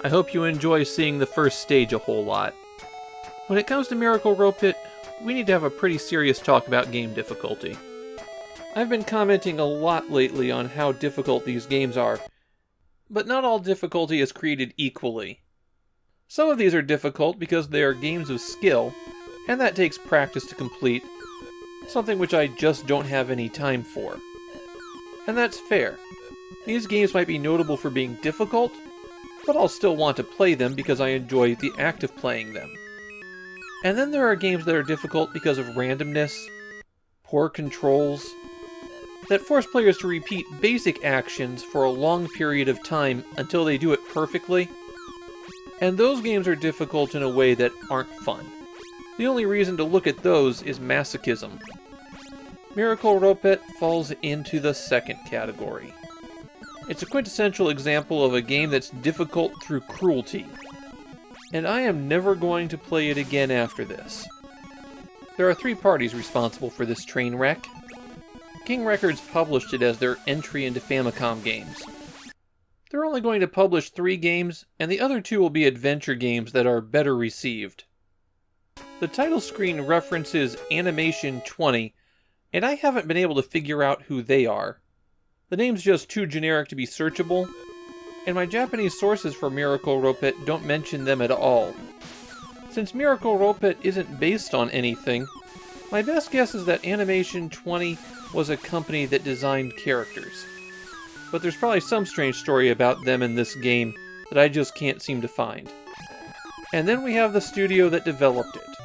I hope you enjoy seeing the first stage a whole lot. When it comes to Miracle Ropit, we need to have a pretty serious talk about game difficulty. I've been commenting a lot lately on how difficult these games are, but not all difficulty is created equally. Some of these are difficult because they are games of skill, and that takes practice to complete, something which I just don't have any time for. And that's fair. These games might be notable for being difficult, but I'll still want to play them because I enjoy the act of playing them. And then there are games that are difficult because of randomness, poor controls, that force players to repeat basic actions for a long period of time until they do it perfectly. And those games are difficult in a way that aren't fun. The only reason to look at those is masochism. Miracle Ropit falls into the second category. It's a quintessential example of a game that's difficult through cruelty, and I am never going to play it again after this. There are 3 parties responsible for this train wreck. King Records published it as their entry into Famicom games. They're only going to publish 3 games, and the other 2 will be adventure games that are better received. The title screen references Animation 20, and I haven't been able to figure out who they are. The name's just too generic to be searchable, and my Japanese sources for Miracle Ropit don't mention them at all. Since Miracle Ropit isn't based on anything, my best guess is that Animation 20 was a company that designed characters. But there's probably some strange story about them in this game that I just can't seem to find. And then we have the studio that developed it.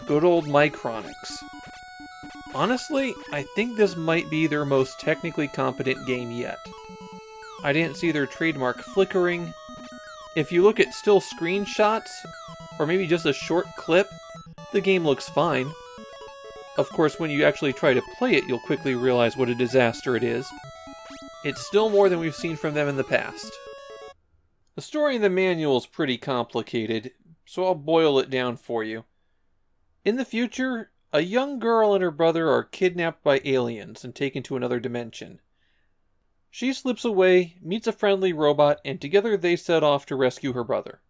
Good old Micronics. Honestly, I think this might be their most technically competent game yet. I didn't see their trademark flickering. If you look at still screenshots, or maybe just a short clip, the game looks fine. Of course, when you actually try to play it, you'll quickly realize what a disaster it is. It's still more than we've seen from them in the past. The story in the manual is pretty complicated, so I'll boil it down for you. In the future, a young girl and her brother are kidnapped by aliens and taken to another dimension. She slips away, meets a friendly robot, and together they set off to rescue her brother.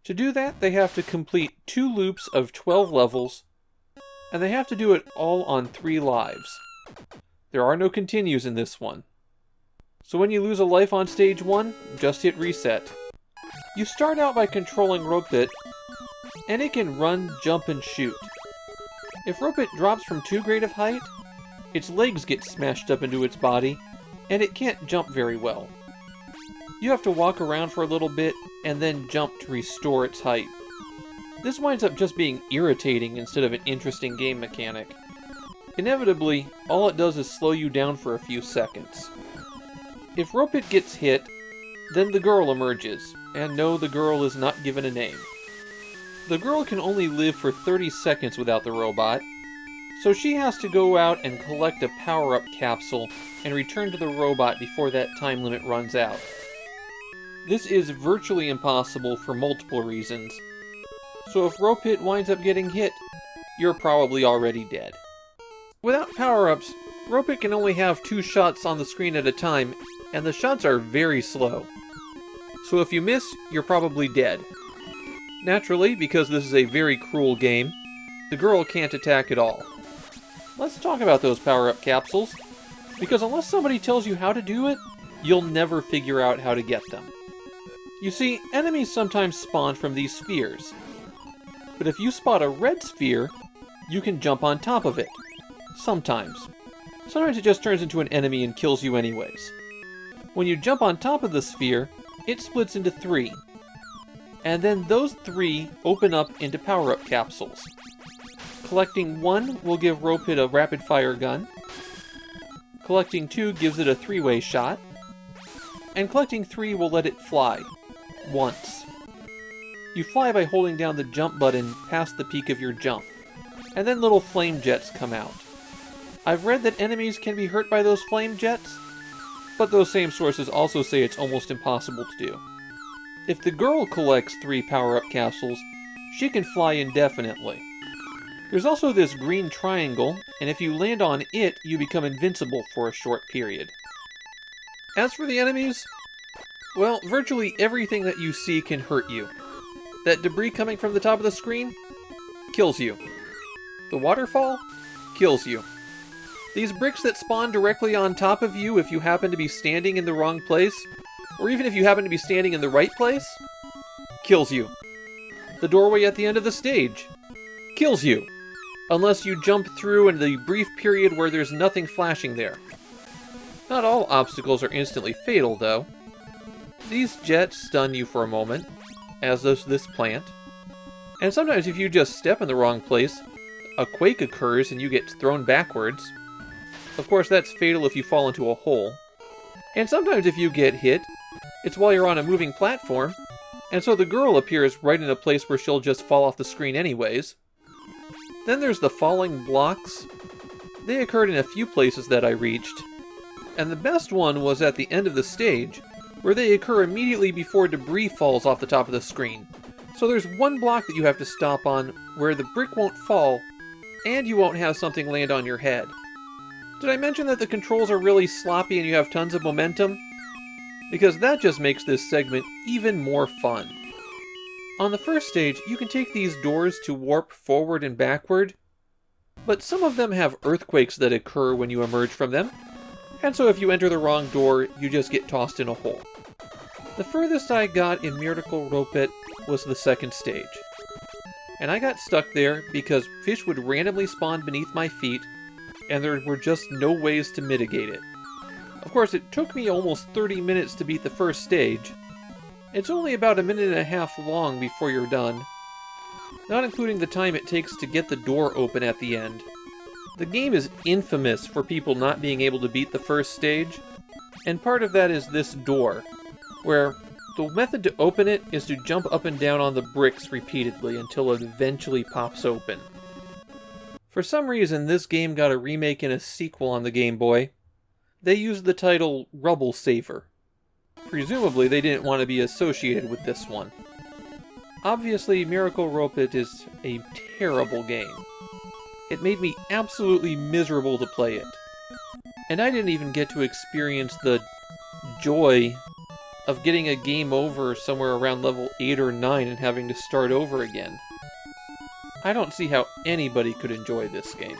To do that, they have to complete 2 loops of 12 levels, and they have to do it all on 3 lives. There are no continues in this one. So when you lose a life on stage 1, just hit reset. You start out by controlling Ropit, and it can run, jump, and shoot. If Ropit drops from too great of height, its legs get smashed up into its body, and it can't jump very well. You have to walk around for a little bit, and then jump to restore its height. This winds up just being irritating instead of an interesting game mechanic. Inevitably, all it does is slow you down for a few seconds. If Ropit gets hit, then the girl emerges, and no, the girl is not given a name. The girl can only live for 30 seconds without the robot, so she has to go out and collect a power-up capsule and return to the robot before that time limit runs out. This is virtually impossible for multiple reasons, so if Ropit winds up getting hit, you're probably already dead. Without power-ups, Ropit can only have 2 shots on the screen at a time, and the shots are very slow. So if you miss, you're probably dead. Naturally, because this is a very cruel game, the girl can't attack at all. Let's talk about those power-up capsules, because unless somebody tells you how to do it, you'll never figure out how to get them. You see, enemies sometimes spawn from these spheres. But if you spot a red sphere, you can jump on top of it. Sometimes. Sometimes it just turns into an enemy and kills you anyways. When you jump on top of the sphere, it splits into 3. And then those 3 open up into power-up capsules. Collecting 1 will give Ropit a rapid-fire gun. Collecting 2 gives it a 3-way shot. And collecting 3 will let it fly. Once. You fly by holding down the jump button past the peak of your jump. And then little flame jets come out. I've read that enemies can be hurt by those flame jets, but those same sources also say it's almost impossible to do. If the girl collects 3 power-up capsules, she can fly indefinitely. There's also this green triangle, and if you land on it, you become invincible for a short period. As for the enemies, Well, virtually everything that you see can hurt you. That debris coming from the top of the screen kills you. The waterfall kills you. These bricks that spawn directly on top of you if you happen to be standing in the wrong place, or even if you happen to be standing in the right place, kills you. The doorway at the end of the stage kills you, unless you jump through in the brief period where there's nothing flashing there. Not all obstacles are instantly fatal, though. These jets stun you for a moment, as does this plant. And sometimes if you just step in the wrong place, a quake occurs and you get thrown backwards. Of course, that's fatal if you fall into a hole. And sometimes if you get hit, it's while you're on a moving platform, and so the girl appears right in a place where she'll just fall off the screen anyways. Then there's the falling blocks. They occurred in a few places that I reached, and the best one was at the end of the stage, where they occur immediately before debris falls off the top of the screen. So there's one block that you have to stop on where the brick won't fall, and you won't have something land on your head. Did I mention that the controls are really sloppy and you have tons of momentum? Because that just makes this segment even more fun. On the first stage, you can take these doors to warp forward and backward, but some of them have earthquakes that occur when you emerge from them, and so if you enter the wrong door, you just get tossed in a hole. The furthest I got in Miracle Ropit was the second stage. And I got stuck there because fish would randomly spawn beneath my feet, and there were just no ways to mitigate it. Of course, it took me almost 30 minutes to beat the first stage. It's only about a minute and a half long before you're done, not including the time it takes to get the door open at the end. The game is infamous for people not being able to beat the first stage, and part of that is this door, where the method to open it is to jump up and down on the bricks repeatedly until it eventually pops open. For some reason, this game got a remake and a sequel on the Game Boy. They used the title Rubble Saver. Presumably, they didn't want to be associated with this one. Obviously, Miracle Ropit is a terrible game. It made me absolutely miserable to play it. And I didn't even get to experience the joy of getting a game over somewhere around level 8 or 9 and having to start over again. I don't see how anybody could enjoy this game.